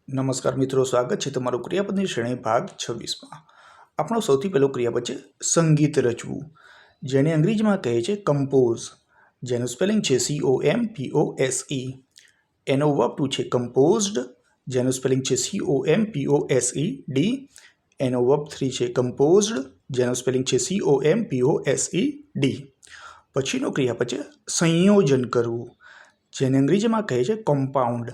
નમસ્કાર મિત્રો, સ્વાગત છે તમારું ક્રિયાપદની શ્રેણી ભાગ 26માં। આપણો સૌથી પહેલો ક્રિયાપદ છે સંગીત રચવું, જેને અંગ્રેજીમાં કહે છે કમ્પોઝ, જેનું સ્પેલિંગ છે COMPOSE। એનો વર્બ ટુ છે કમ્પોઝડ, જેનું સ્પેલિંગ છે COMPOSED। એનો વર્બ 3 છે કમ્પોઝડ, જેનું સ્પેલિંગ છે COMPOSED। પછીનો ક્રિયાપદ છે સંયોજન કરવું, જેને અંગ્રેજીમાં કહે છે કમ્પાઉન્ડ,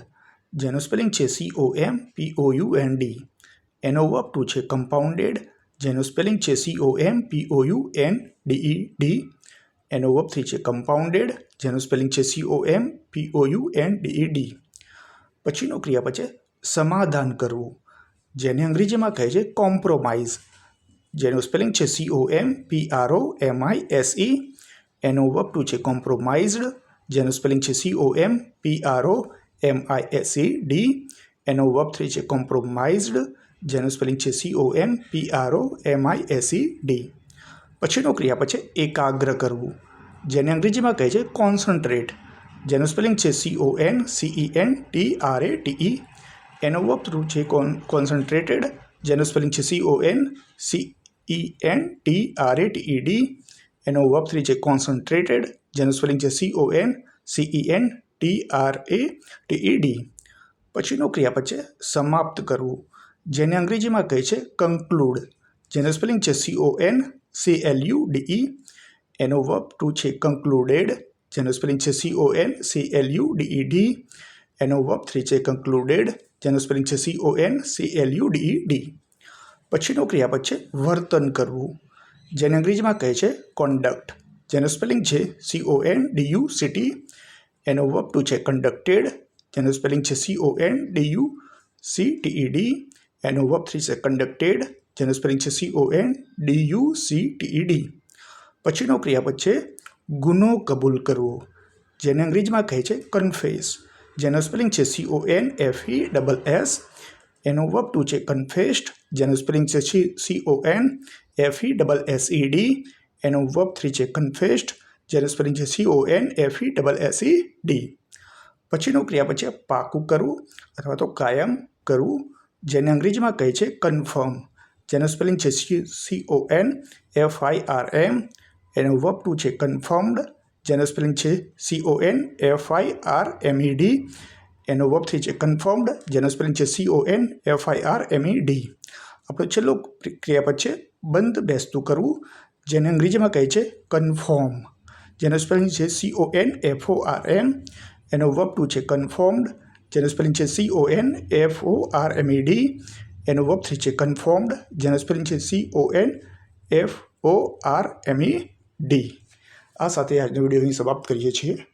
જેનું સ્પેલિંગ છે COMPOUND। એનો વર્બ ટુ છે કમ્પાઉન્ડેડ, જેનું સ્પેલિંગ છે COMPOUNDED। એનો વર્બ 3 છે કમ્પાઉન્ડેડ, જેનું સ્પેલિંગ છે COMPOUNDED। પછીનો ક્રિયાપદ છે સમાધાન કરવું, જેને અંગ્રેજીમાં કહે છે કોમ્પ્રોમાઇઝ, જેનું સ્પેલિંગ છે COMPROMISE। એનો વર્બ ટુ છે કોમ્પ્રોમાઇઝડ, જેનું સ્પેલિંગ છે COMPROMISED। એનો વર્બ 3 છે કોમ્પ્રોમાઇઝડ, જેનું સ્પેલિંગ છે COMPROMISED। પછીનો ક્રિયાપદ છે એકાગ્ર કરવું, જેને અંગ્રેજીમાં કહે છે કોન્સન્ટ્રેટ, જેનું સ્પેલિંગ છે CONCENTRATE। એનો વર્બ ટુ છે કોન્સન્ટ્રેટેડ, જેનું સ્પેલિંગ છે CONCENTRATED। એનો વર્બ 3 છે કોન્સન્ટ્રેટેડ, જેનું સ્પેલિંગ છે CONCENTRATED। પછીનો ક્રિયાપદ છે સમાપ્ત કરવું, જેને અંગ્રેજીમાં કહે છે કન્ક્લુડ, જેનું સ્પેલિંગ છે CONCLUDE। એનો વર્બ ટુ છે કન્ક્લુડેડ, જેનું સ્પેલિંગ છે CONCLUDED। એનો વર્બ 3 છે કન્ક્લુડેડ, જેનું સ્પેલિંગ છે CONCLUDED। પછીનો ક્રિયાપદ છે વર્તન કરવું, જેને અંગ્રેજીમાં કહે છે કોન્ડક્ટ, જેનું સ્પેલિંગ છે CONDUCT। એનો વર્બ ટુ છે કન્ડક્ટેડ, જેનું સ્પેલિંગ છે CONDUCTED। એનો વર્બ 3 છે કન્ડક્ટેડ, જેનું સ્પેલિંગ છે CONDUCTED। પછીનો ક્રિયાપદ છે ગુનો કબૂલ કરવો, જેને અંગ્રેજીમાં કહે છે કન્ફેસ, જેનું સ્પેલિંગ છે CONFESS। એનો વર્બ ટુ છે કન્ફેસ્ડ, જેનું સ્પેલિંગ છે CONFESSED। એનો વર્બ 3 છે કન્ફેસ્ડ, જેનું સ્પેલિંગ છે CONFESSED। પછીનો ક્રિયાપદ છે પાકું કરવું અથવા તો કાયમ કરવું, જેને અંગ્રેજીમાં કહે છે કન્ફર્મ, જેનું સ્પેલિંગ છે CONFIRM। એનો વર્બ ટુ છે કન્ફર્મડ, જેનું સ્પેલિંગ છે CONFIRMED। એનો વર્બ 3 છે કન્ફર્મડ, જેનું સ્પેલિંગ છે CONFIRMED। આપણો છેલ્લો ક્રિયાપદ છે બંધ બેસતું કરવું, જેને અંગ્રેજીમાં કહે છે કન્ફોર્મ, જેનું સ્પેલિંગ છે CONFORM। એનો વર્બ ટુ છે કન્ફોર્મડ, જેનું સ્પેલિંગ છે CONFORMED। એનો વર્બ 3 છે કન્ફોર્મડ, જેનું સ્પેલિંગ છે CONFORMED। આ સાથે આજનો વિડીયો અહીં સમાપ્ત કરીએ છીએ।